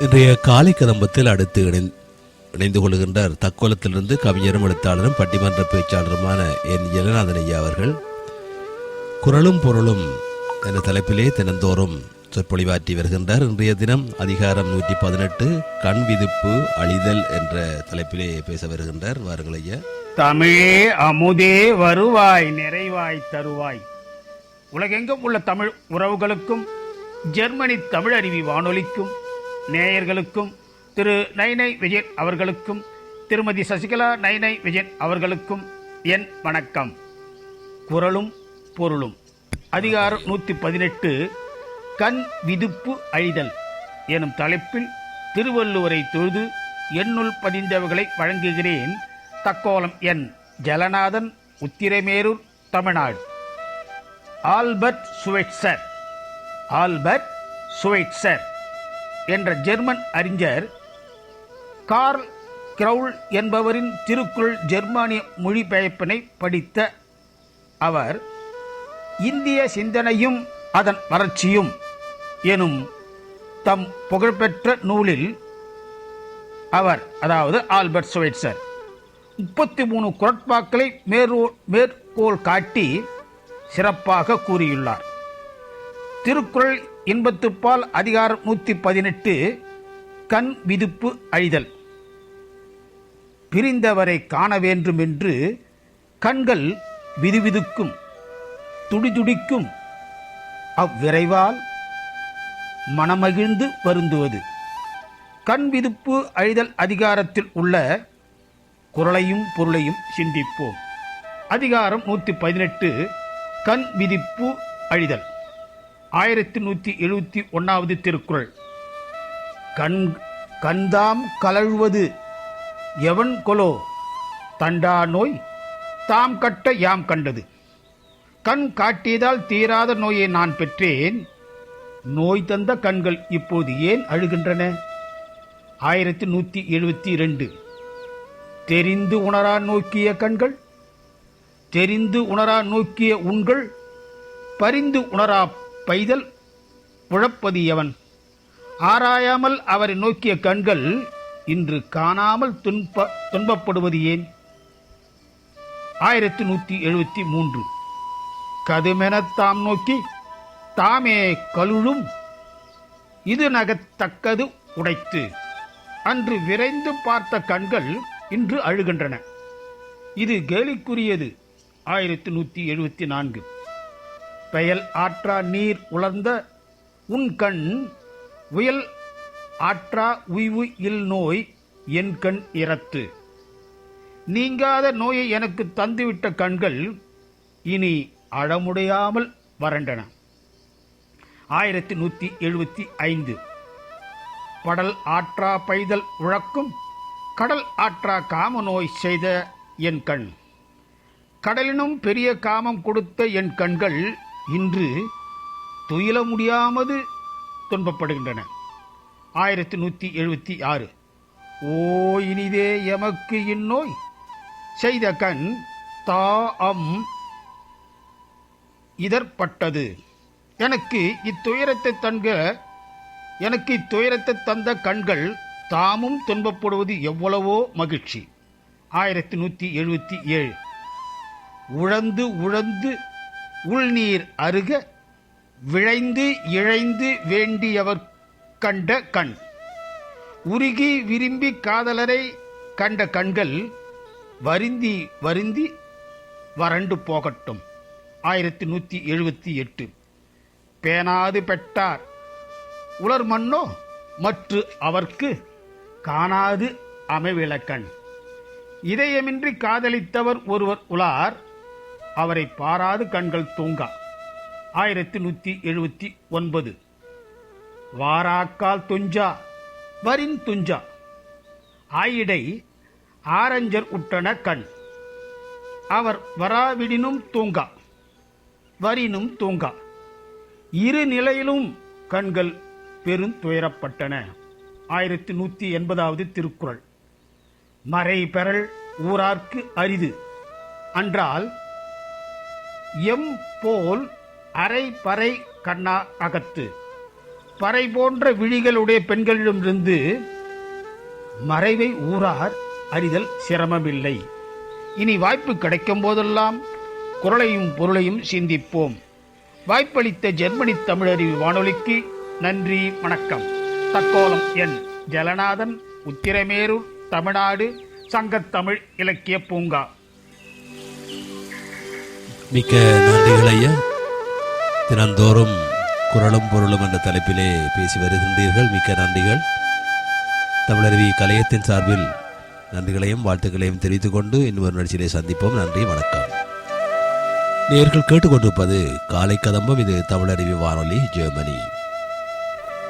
இன்றைய காலை கதம்பத்தில் அடுத்து இணைந்து கொள்கின்றார் தக்கோலத்திலிருந்து கவிஞரும் எழுத்தாளரும் பட்டிமன்ற பேச்சாளருமான என் ஜெகநாதன் ஐயா அவர்கள். குரலும் பொருளும் என்ற தலைப்பிலே தினந்தோறும் சொற்பொழிவாற்றி வருகின்றார். இன்றைய தினம் அதிகாரம் 118 கண் விதுப்பு அழிதல் என்ற தலைப்பிலே பேச வருகின்றார். வாருங்கள் ஐயா. தமிழே அமுதே வருவாய் நிறைவாய் தருவாய். உலகெங்கும் உள்ள தமிழ் உறவுகளுக்கும் ஜெர்மனி தமிழ் அறிவி வானொலிக்கும் நேயர்களுக்கும் திரு நைனை விஜயன் அவர்களுக்கும் திருமதி சசிகலா நைனை விஜயன் அவர்களுக்கும் என் வணக்கம். குரலும் பொருளும் அதிகாரம் 118 கண் விதுப்பு அழிதல் எனும் தலைப்பில் திருவள்ளுவரை தொழுது என்னுள் பதிந்தவர்களை வழங்குகிறேன். தக்கோலம் என் ஜெகநாதன், உத்திரமேரூர், தமிழ்நாடு. ஆல்பர்ட் சுவைட்சர் என்ற ஜெர்மன் அறிஞர் கார்ல் கிரவுல் என்பவரின் திருக்குறள் ஜெர்மானிய மொழிபெயர்ப்பினை படித்த அவர் இந்திய சிந்தனையும் அதன் வளர்ச்சியும் எனும் தம் புகழ்பெற்ற நூலில் அவர், அதாவது ஆல்பர்ட் சுவைட்சர், 33 குறட்பாக்களை மேற்கோள் காட்டி சிறப்பாக கூறியுள்ளார். திருக்குறள் இன்பத்துப்பால் அதிகாரம் 118 கண் விதுப்பு அழிதல். பிரிந்தவரை காண வேண்டும் என்று கண்கள் விதுவிதுக்கும் துடிதுடிக்கும், அவ்விரைவால் மனமகிழ்ந்து வருந்துவது. கண் விதுப்பு அழிதல் அதிகாரத்தில் உள்ள குறளையும் பொருளையும் சிந்திப்போம். அதிகாரம் 118 கண் விதிப்பு அழிதல். 1171வது திருக்குறள். கண்தாம் கலழ்வது எவன் கொலோ தண்டா நோய் தாம் கட்ட யாம் கண்டது. கண் காட்டியதால் தீராத நோயை நான் பெற்றேன். நோய் தந்த கண்கள் இப்போது ஏன் அழுகின்றன? 1172. தெரிந்து உணரா நோக்கிய கண்கள், தெரிந்து உணரா நோக்கிய உண்கள், பரிந்து உணரா பைதல் உழப்பது எவன்? ஆராயாமல் அவரை நோக்கிய கண்கள் இன்று காணாமல் துன்பப்படுவது ஏன்? 1173. கதுமெனத் தாம் நோக்கி தாமே கலுழும் இது நகத்தக்கது உடைத்து. அன்று விரைந்து பார்த்த கண்கள் இன்று அழுகின்றன. இது கேலிக்குரியது. 1174. பெயல் ஆற்றா நீர் உலர்ந்த உன் கண் உயல் ஆற்றா உய்வு இல் நோய் என் கண் இரத்து. நீங்காத நோயை எனக்கு தந்துவிட்ட கண்கள் இனி அழமுடையாமல் வறண்டன. 1175. படல் ஆற்றா பைதல் உழக்கும் கடல் ஆற்றா காம நோய் செய்த என் கண். கடலினும் பெரிய காமம் கொடுத்த என் கண்கள் இன்று துயில முடியாமது துன்பப்படுகின்றன. 1176. ஓ இனிதே எமக்கு இந்நோய் செய்த கண் தாம் இதற்பட்டது. எனக்கு இத்துயரத்தை தந்த கண்கள் தாமும் துன்பப்படுவது எவ்வளவோ மகிழ்ச்சி. 1177. உழந்து உழந்து உள்நீர் அருக விழைந்து இழைந்து வேண்டியவர் கண்ட கண். உருகி விரும்பி காதலரை கண்ட கண்கள் வருந்தி வருந்தி வறண்டு போகட்டும். 1178. பேணாது பெற்றார் உலர் மண்ணோ மற்று அவர்க்கு காணாது அமைவிளக்கண். இதயமின்றி காதலித்தவர் ஒருவர் உளார், அவரை பாராது கண்கள் தூங்கா. 1179. வாராக்கால் துஞ்சா வரின் துஞ்சா ஆயிடை ஆரஞ்சர் உட்டன கண். அவர் வராவிடினும் தூங்கா வரினும் தூங்கா. இரு நிலையிலும் கண்கள் பெருந்துயரப்பட்டன. 1180வது திருக்குறள். மறை பெறல் ஊரார்க்கு அரிது அன்றால் எம் போல் அரை பறை கண்ணா அகத்து பறை போன்ற விழிகளுடைய பெண்களிடமிருந்து மறைவை ஊரார் அறிதல் சிரமமில்லை. இனி வாய்ப்பு கிடைக்கும் போதெல்லாம் குரலையும் பொருளையும் சிந்திப்போம். வாய்ப்பளித்த ஜெர்மனி தமிழறிவு வானொலிக்கு நன்றி, வணக்கம். தக்கோலம் என் ஜலநாதன், உத்திரமேரூர், தமிழ்நாடு, சங்கத்தமிழ் இலக்கிய பூங்கா. மிக்க நன்றிகள் ஐயா. தினந்தோறும் குரலும் பொருளும் என்ற தலைப்பிலே பேசி வருகின்றீர்கள். மிக்க நன்றிகள். தமிழருவி கலையத்தின் சார்பில் நன்றிகளையும் வாழ்த்துக்களையும் தெரிவித்துக் கொண்டு இன்னொரு நிகழ்ச்சியிலே சந்திப்போம். நன்றி, வணக்கம். நேயர்கள் கேட்டுக்கொண்டிருப்பது காலை கதம்பம். இது தமிழருவி வானொலி, ஜெர்மனி.